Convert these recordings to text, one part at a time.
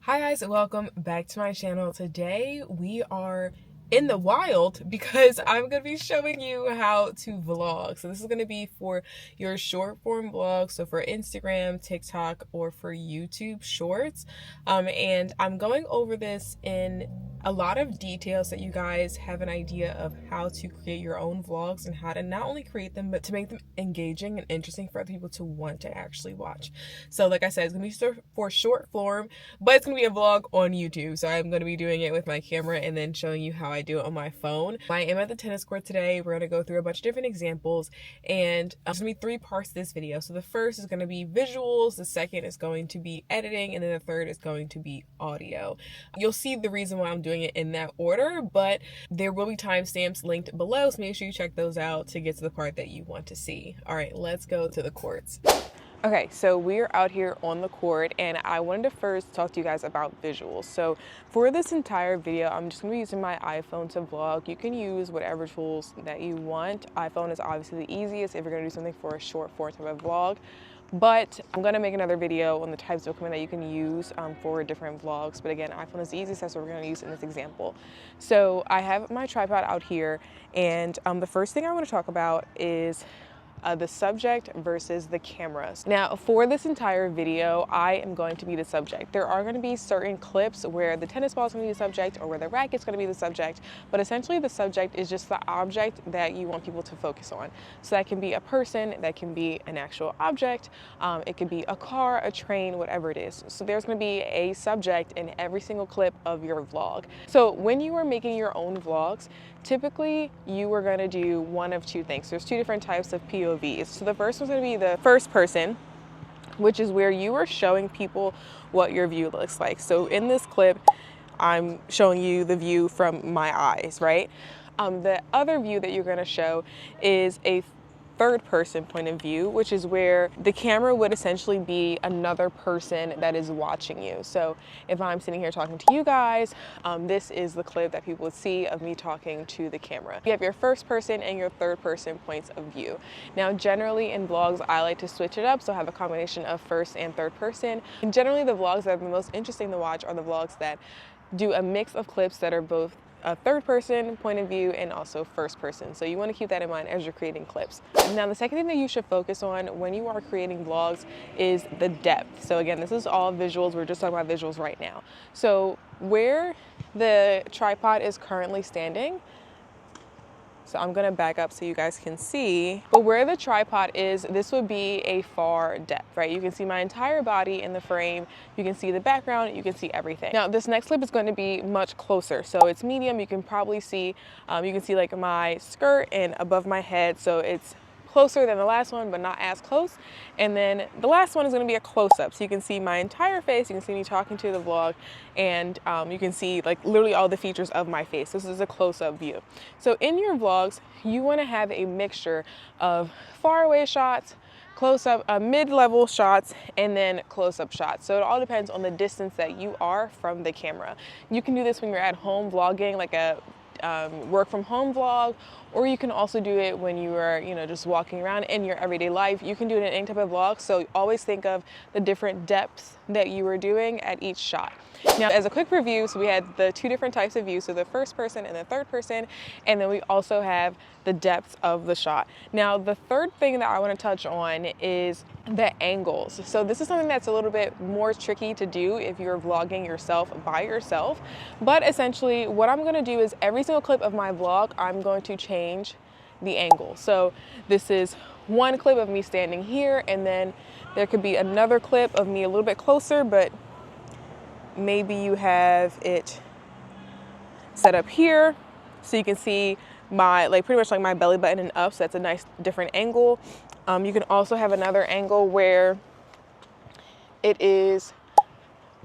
Hi guys, and welcome back to my channel. Today we are in the wild because I'm going to be showing you how to vlog. So this is going to be for your short form vlogs, so for Instagram, TikTok, or for YouTube shorts. And I'm going over this in a lot of details so that you guys have an idea of how to create your own vlogs and how to not only create them but to make them engaging and interesting for other people to want to actually watch. So like I said, it's going to be for short form, but it's going to be a vlog on YouTube. So I'm going to be doing it with my camera and then showing you how I do it on my phone. I am at the tennis court today. We're going to go through a bunch of different examples, and there's going to be 3 parts to this video. So the first is going to be visuals, the second is going to be editing, and then the third is going to be audio. You'll see the reason why I'm doing it in that order, but there will be timestamps linked below, so make sure you check those out to get to the part that you want to see. All right, let's go to the courts. Okay, so we're out here on the court, and I wanted to first talk to you guys about visuals. So for this entire video, I'm just going to be using my iPhone to vlog. You can use whatever tools that you want. iPhone is obviously the easiest if you're going to do something for a short form type of vlog. But I'm going to make another video on the types of equipment that you can use for different vlogs. But again, iPhone is the easiest, that's what we're going to use in this example. So I have my tripod out here, and the first thing I want to talk about is the subject versus the cameras. Now, for this entire video, I am going to be the subject. There are going to be certain clips where the tennis ball is going to be the subject or where the racket's going to be the subject, but essentially the subject is just the object that you want people to focus on. So that can be a person, that can be an actual object, it could be a car, a train, whatever it is. So there's going to be a subject in every single clip of your vlog. So when you are making your own vlogs, typically you are going to do one of 2 things. There's 2 different types of POVs. So the first one's going to be the first person, which is where you are showing people what your view looks like. So in this clip, I'm showing you the view from my eyes, right? The other view that you're going to show is a third person point of view, which is where the camera would essentially be another person that is watching you. So if I'm sitting here talking to you guys, this is the clip that people would see of me talking to the camera. You have your first person and your third person points of view. Now, generally in vlogs, I like to switch it up, so have a combination of first and third person. And generally the vlogs that are the most interesting to watch are the vlogs that do a mix of clips that are both a third person point of view and also first person. So you want to keep that in mind as you're creating clips. Now, the second thing that you should focus on when you are creating vlogs is the depth. So again, this is all visuals. We're just talking about visuals right now. So where the tripod is currently standing, so I'm gonna back up so you guys can see, but where the tripod is, this would be a far depth, right? You can see my entire body in the frame, you can see the background, you can see everything. Now this next clip is going to be much closer. So it's medium, you can probably see, like my skirt and above my head, so it's closer than the last one, but not as close. And then the last one is going to be a close-up, so you can see my entire face, you can see me talking to the vlog, and you can see like literally all the features of my face. This is a close-up view. So in your vlogs, you want to have a mixture of far-away shots, close-up, mid-level shots, and then close-up shots. So it all depends on the distance that you are from the camera. You can do this when you're at home vlogging, like a work from home vlog, or you can also do it when you are, just walking around in your everyday life. You can do it in any type of vlog, so always think of the different depths that you are doing at each shot. Now, as a quick review, so we had the 2 different types of views, so the first person and the third person, and then we also have the depths of the shot. Now, the third thing that I want to touch on is the angles. So this is something that's a little bit more tricky to do if you're vlogging yourself by yourself, but essentially what I'm going to do is every single clip of my vlog, I'm going to change the angle. So this is one clip of me standing here, and then there could be another clip of me a little bit closer, but maybe you have it set up here so you can see my, pretty much like my belly button and up, so that's a nice different angle. You can also have another angle where it is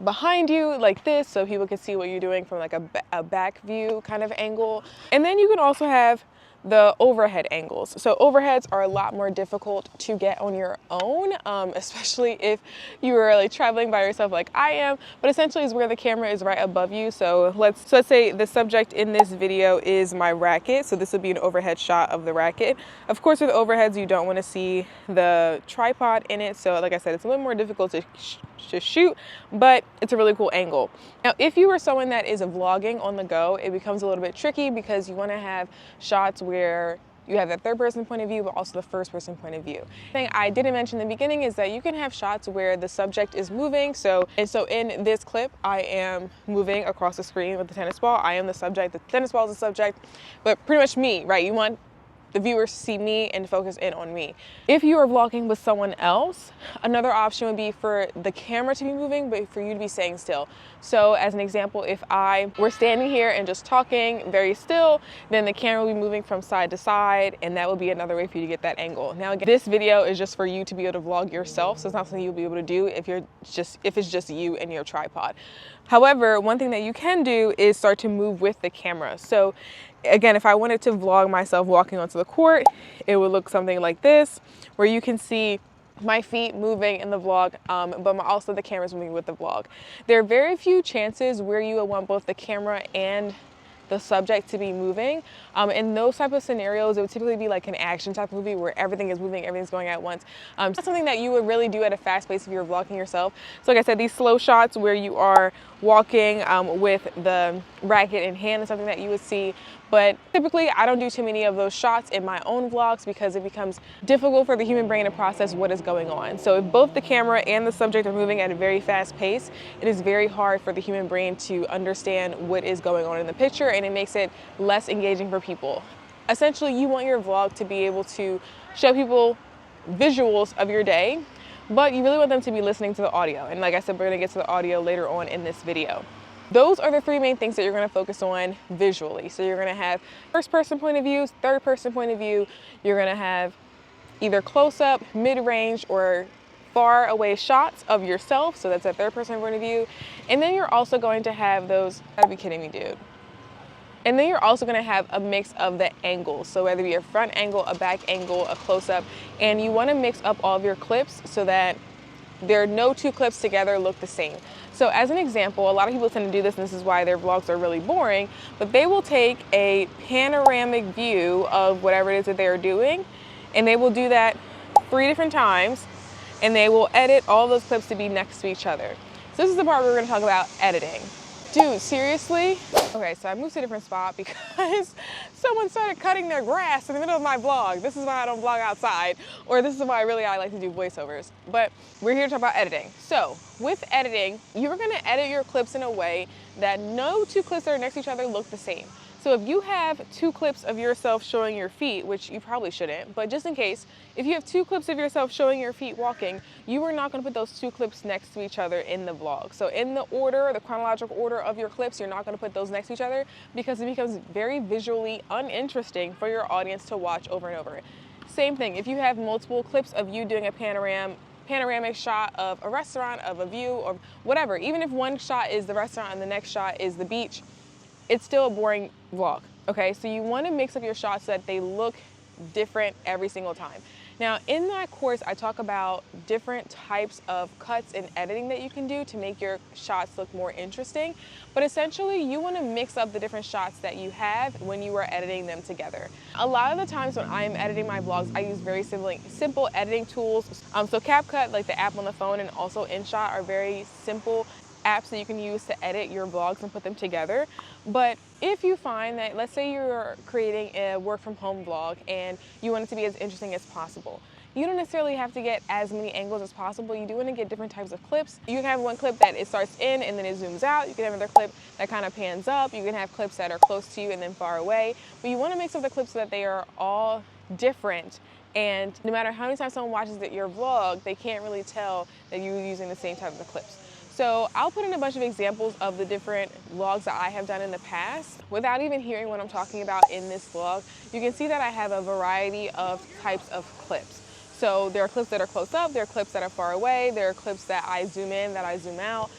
behind you like this, so people can see what you're doing from like a back view kind of angle. And then you can also have the overhead angles. So overheads are a lot more difficult to get on your own, especially if you are like traveling by yourself like I am, but essentially is where the camera is right above you. So let's say the subject in this video is my racket. So this would be an overhead shot of the racket. Of course, with overheads, you don't want to see the tripod in it. So like I said, it's a little more difficult to shoot, but it's a really cool angle. Now, if you are someone that is vlogging on the go, it becomes a little bit tricky because you want to have shots where you have that third person point of view, but also the first person point of view. The thing I didn't mention in the beginning is that you can have shots where the subject is moving. So in this clip, I am moving across the screen with the tennis ball. I am the subject, the tennis ball is the subject, but pretty much me, right? You want the viewers see me and focus in on me. If you are vlogging with someone else, another option would be for the camera to be moving, but for you to be staying still. So as an example, if I were standing here and just talking very still, then the camera will be moving from side to side, and that would be another way for you to get that angle. Now again, this video is just for you to be able to vlog yourself, so it's not something you'll be able to do if it's just you and your tripod. However, one thing that you can do is start to move with the camera. So again, if I wanted to vlog myself walking onto the court, it would look something like this, where you can see my feet moving in the vlog, but also the camera's moving with the vlog. There are very few chances where you would want both the camera and the subject to be moving. In those type of scenarios, it would typically be like an action type movie where everything is moving, everything's going at once. That's something that you would really do at a fast pace if you're vlogging yourself. So like I said, these slow shots where you are walking with the racket in hand is something that you would see. But typically, I don't do too many of those shots in my own vlogs because it becomes difficult for the human brain to process what is going on. So if both the camera and the subject are moving at a very fast pace, it is very hard for the human brain to understand what is going on in the picture, and it makes it less engaging for people. Essentially, you want your vlog to be able to show people visuals of your day, but you really want them to be listening to the audio. And like I said, we're gonna get to the audio later on in this video. Those are the three main things that you're going to focus on visually. So you're going to have first person point of view, third person point of view. You're going to have either close up, mid range, or far away shots of yourself. So that's a third person point of view. And then you're also going to have those, you gotta be kidding me, dude. And then you're also going to have a mix of the angles. So whether it be a front angle, a back angle, a close up, and you want to mix up all of your clips so that there are no two clips together look the same. So as an example, a lot of people tend to do this, and this is why their vlogs are really boring, but they will take a panoramic view of whatever it is that they are doing, and they will do that 3 different times, and they will edit all those clips to be next to each other. So this is the part where we're going to talk about editing. Dude, seriously? Okay, so I moved to a different spot because someone started cutting their grass in the middle of my vlog. This is why I don't vlog outside, or this is why I like to do voiceovers. But we're here to talk about editing. So with editing, you're gonna edit your clips in a way that no two clips that are next to each other look the same. So if you have 2 clips of yourself showing your feet, which you probably shouldn't, but just in case, if you have 2 clips of yourself showing your feet walking, you are not going to put those 2 clips next to each other in the vlog. So in the order, the chronological order of your clips, you're not going to put those next to each other because it becomes very visually uninteresting for your audience to watch over and over. Same thing, if you have multiple clips of you doing a panoramic shot of a restaurant, of a view, or whatever, even if one shot is the restaurant and the next shot is the beach, it's still a boring vlog, okay? So you want to mix up your shots so that they look different every single time. Now, in that course, I talk about different types of cuts and editing that you can do to make your shots look more interesting. But essentially, you want to mix up the different shots that you have when you are editing them together. A lot of the times when I am editing my vlogs, I use very simple editing tools. So CapCut, like the app on the phone, and also InShot are very simple apps that you can use to edit your vlogs and put them together. But if you find that, let's say you're creating a work from home vlog and you want it to be as interesting as possible, you don't necessarily have to get as many angles as possible. You do want to get different types of clips. You can have one clip that it starts in and then it zooms out. You can have another clip that kind of pans up. You can have clips that are close to you and then far away. But you want to mix up the clips so that they are all different. And no matter how many times someone watches your vlog, they can't really tell that you're using the same type of clips. So I'll put in a bunch of examples of the different vlogs that I have done in the past. Without even hearing what I'm talking about in this vlog, you can see that I have a variety of types of clips. So there are clips that are close up, there are clips that are far away, there are clips that I zoom in, that I zoom out.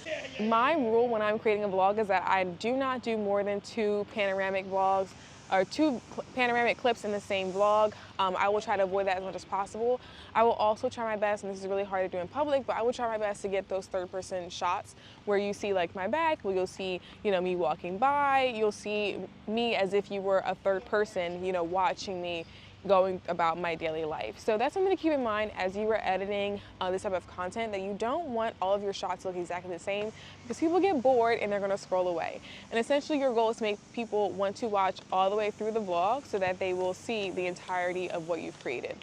My rule when I'm creating a vlog is that I do not do more than 2 panoramic vlogs or two panoramic clips in the same vlog. I will try to avoid that as much as possible. I will also try my best, and this is really hard to do in public, but I will try my best to get those third-person shots where you see like my back, where you'll see, you know, me walking by, you'll see me as if you were a third person, you know, watching me going about my daily life. So that's something to keep in mind as you are editing this type of content, that you don't want all of your shots to look exactly the same, because people get bored and they're going to scroll away. And essentially your goal is to make people want to watch all the way through the vlog so that they will see the entirety of what you've created.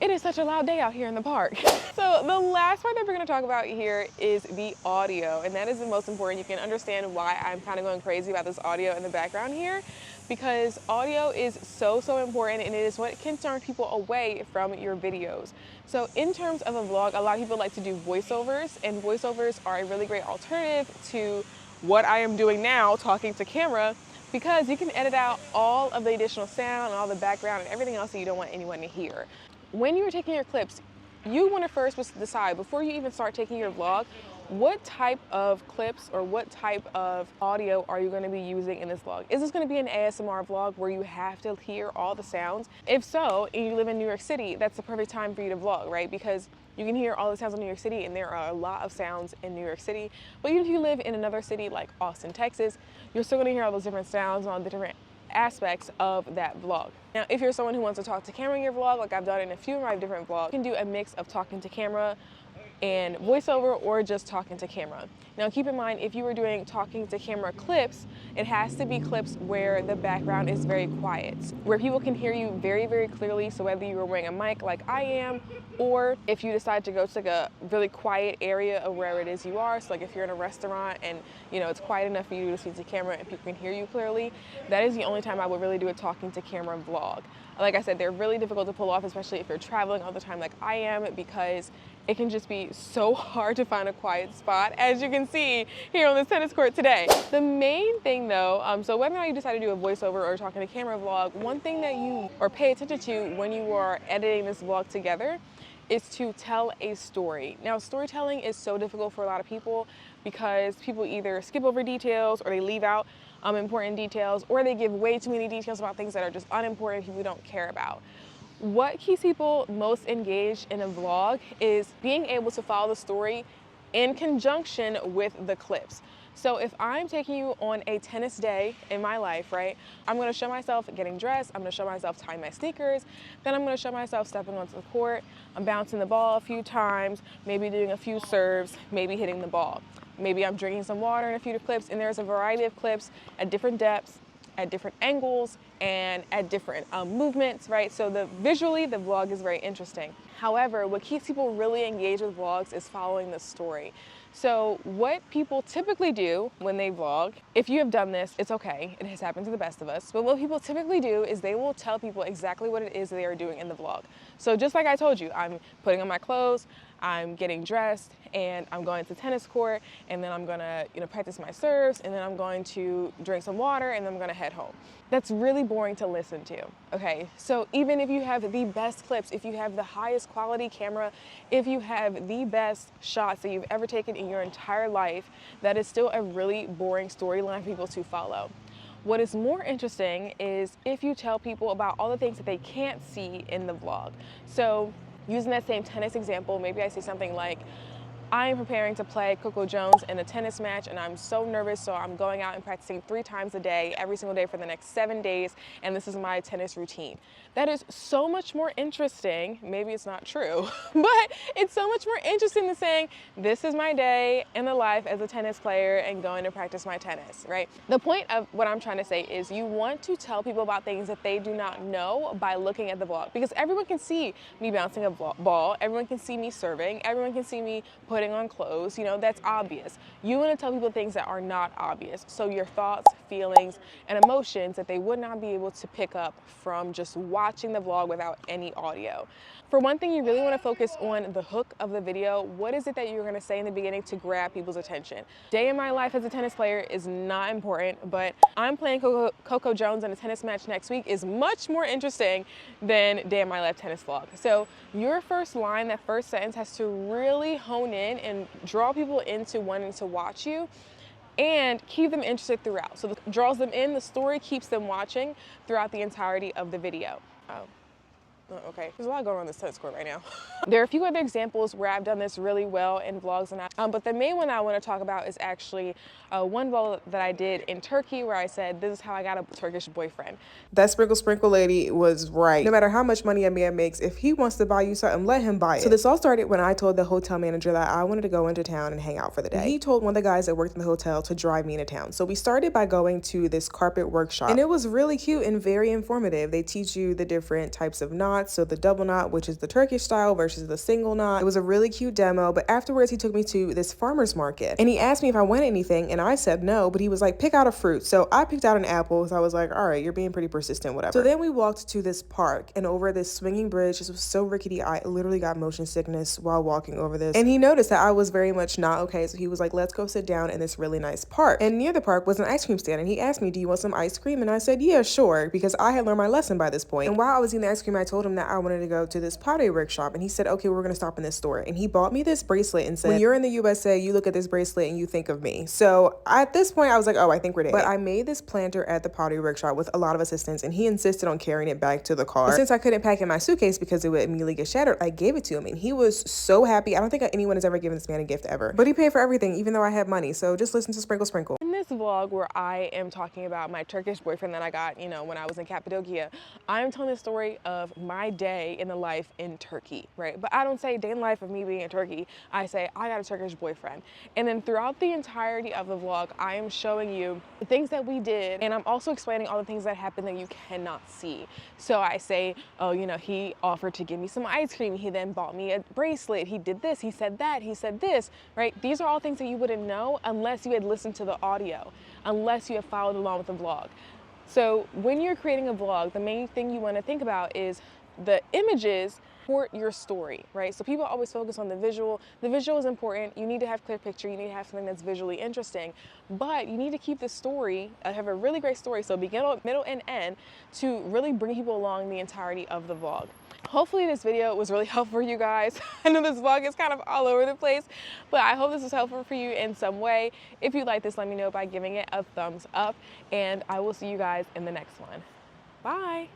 It is such a loud day out here in the park. So the last part that we're going to talk about here is the audio, and that is the most important. You can understand why I'm kind of going crazy about this audio in the background here, because audio is so important, and it is what can turn people away from your videos. So in terms of a vlog, a lot of people like to do voiceovers, and voiceovers are a really great alternative to what I am doing now, talking to camera, because you can edit out all of the additional sound and all the background and everything else that you don't want anyone to hear. When you're taking your clips, you want to first decide, before you even start taking your vlog, what type of clips or what type of audio are you going to be using in this vlog? Is this going to be an ASMR vlog where you have to hear all the sounds? If so, and you live in New York City, that's the perfect time for you to vlog, right? Because you can hear all the sounds in New York City, and there are a lot of sounds in New York City. But even if you live in another city like Austin, Texas, you're still going to hear all those different sounds and all the different aspects of that vlog. Now, if you're someone who wants to talk to camera in your vlog, like I've done in a few of my different vlogs, you can do a mix of talking to camera and voiceover, or just talking to camera. Now keep in mind, if you were doing talking to camera clips, it has to be clips where the background is very quiet, where people can hear you very clearly. So whether you are wearing a mic like I am, or if you decide to go to like a really quiet area of wherever it is you are, so like if you're in a restaurant and you know it's quiet enough for you to speak to camera and people can hear you clearly, that is the only time I would really do a talking to camera vlog. Like I said, they're really difficult to pull off, especially if you're traveling all the time like I am, because it can just be so hard to find a quiet spot, as you can see here on this tennis court today. The main thing though, so whether or not you decide to do a voiceover or talking to camera vlog, one thing that you pay attention to when you are editing this vlog together is to tell a story. Now, storytelling is so difficult for a lot of people because people either skip over details, or they leave out important details, or they give way too many details about things that are just unimportant people don't care about. What keeps people most engaged in a vlog is being able to follow the story in conjunction with the clips. So if I'm taking you on a tennis day in my life, right, I'm going to show myself getting dressed, I'm going to show myself tying my sneakers, then I'm going to show myself stepping onto the court, I'm bouncing the ball a few times, maybe doing a few serves, maybe hitting the ball. Maybe I'm drinking some water in a few clips, and there's a variety of clips at different depths, at different angles, and at different movements, right? So visually, the vlog is very interesting. However, what keeps people really engaged with vlogs is following the story. So what people typically do when they vlog, if you have done this, it's okay, it has happened to the best of us, but what people typically do is they will tell people exactly what it is they are doing in the vlog. So just like I told you, I'm putting on my clothes, I'm getting dressed, and I'm going to the tennis court, and then I'm gonna practice my serves, and then I'm going to drink some water, and then I'm gonna head home. That's really boring to listen to, okay? So even if you have the best clips, if you have the highest quality camera, if you have the best shots that you've ever taken in your entire life, that is still a really boring storyline for people to follow. What is more interesting is if you tell people about all the things that they can't see in the vlog. So using that same tennis example, maybe I say something like, I am preparing to play Coco Jones in a tennis match, and I'm so nervous, so I'm going out and practicing 3 times a day, every single day for the next 7 days, and this is my tennis routine. That is so much more interesting, maybe it's not true, but it's so much more interesting than saying, this is my day in the life as a tennis player and going to practice my tennis, right? The point of what I'm trying to say is you want to tell people about things that they do not know by looking at the vlog, because everyone can see me bouncing a ball, everyone can see me serving, everyone can see me putting on clothes, that's obvious. You want to tell people things that are not obvious. So your thoughts, feelings, and emotions that they would not be able to pick up from just watching the vlog without any audio. For one thing, you really want to focus on the hook of the video. What is it that you're going to say in the beginning to grab people's attention? Day in my life as a tennis player is not important, but I'm playing Coco Jones in a tennis match next week is much more interesting than day in my life tennis vlog. So your first line, that first sentence, has to really hone in and draw people into wanting to watch you. and keep them interested throughout. So it draws them in, the story keeps them watching throughout the entirety of the video. Okay, there's a lot going on in this tennis court right now. There are a few other examples where I've done this really well in vlogs, but the main one I want to talk about is actually one vlog that I did in Turkey where I said, this is how I got a Turkish boyfriend. That sprinkle lady was right. No matter how much money a man makes, if he wants to buy you something, let him buy it. So this all started when I told the hotel manager that I wanted to go into town and hang out for the day. And he told one of the guys that worked in the hotel to drive me into town. So we started by going to this carpet workshop, and it was really cute and very informative. They teach you the different types of knots. So the double knot, which is the Turkish style, versus the single knot. It was a really cute demo, but afterwards he took me to this farmer's market and he asked me if I wanted anything, and I said no, but he was like, pick out a fruit. So I picked out an apple. So I was like, all right, you're being pretty persistent, whatever. So then we walked to this park and over this swinging bridge. This was so rickety, I literally got motion sickness while walking over this. And he noticed that I was very much not okay. So he was like, let's go sit down in this really nice park. And near the park was an ice cream stand, and he asked me, do you want some ice cream? And I said, yeah, sure, because I had learned my lesson by this point. And while I was eating the ice cream, I told him that I wanted to go to this pottery workshop, and he said, okay, we're gonna stop in this store. And he bought me this bracelet and said, when you're in the USA, you look at this bracelet and you think of me. So at this point I was like, oh, I think we're dating. But I made this planter at the pottery workshop with a lot of assistance, and he insisted on carrying it back to the car. But since I couldn't pack in my suitcase because it would immediately get shattered, I gave it to him, and he was so happy. I don't think anyone has ever given this man a gift ever, but he paid for everything, even though I had money. So just listen to Sprinkle Sprinkle. In this vlog where I am talking about my Turkish boyfriend that I got, you know, when I was in Cappadocia, I'm telling the story of my day in the life in Turkey, right? But I don't say day in the life of me being in Turkey. I say I got a Turkish boyfriend. And then throughout the entirety of the vlog, I am showing you the things that we did, and I'm also explaining all the things that happened that you cannot see. So I say, oh, you know, he offered to give me some ice cream. He then bought me a bracelet. He did this, he said that, he said this, right? These are all things that you wouldn't know unless you had listened to the audio, unless you have followed along with the vlog. So when you're creating a vlog, the main thing you want to think about is the images for your story, right? So people always focus on the visual. The visual is important. You need to have a clear picture. You need to have something that's visually interesting, but you need to keep the story, have a really great story, so beginning, middle, and end, to really bring people along the entirety of the vlog. Hopefully this video was really helpful for you guys. I know this vlog is kind of all over the place, but I hope this was helpful for you in some way. If you like this, let me know by giving it a thumbs up, and I will see you guys in the next one. Bye.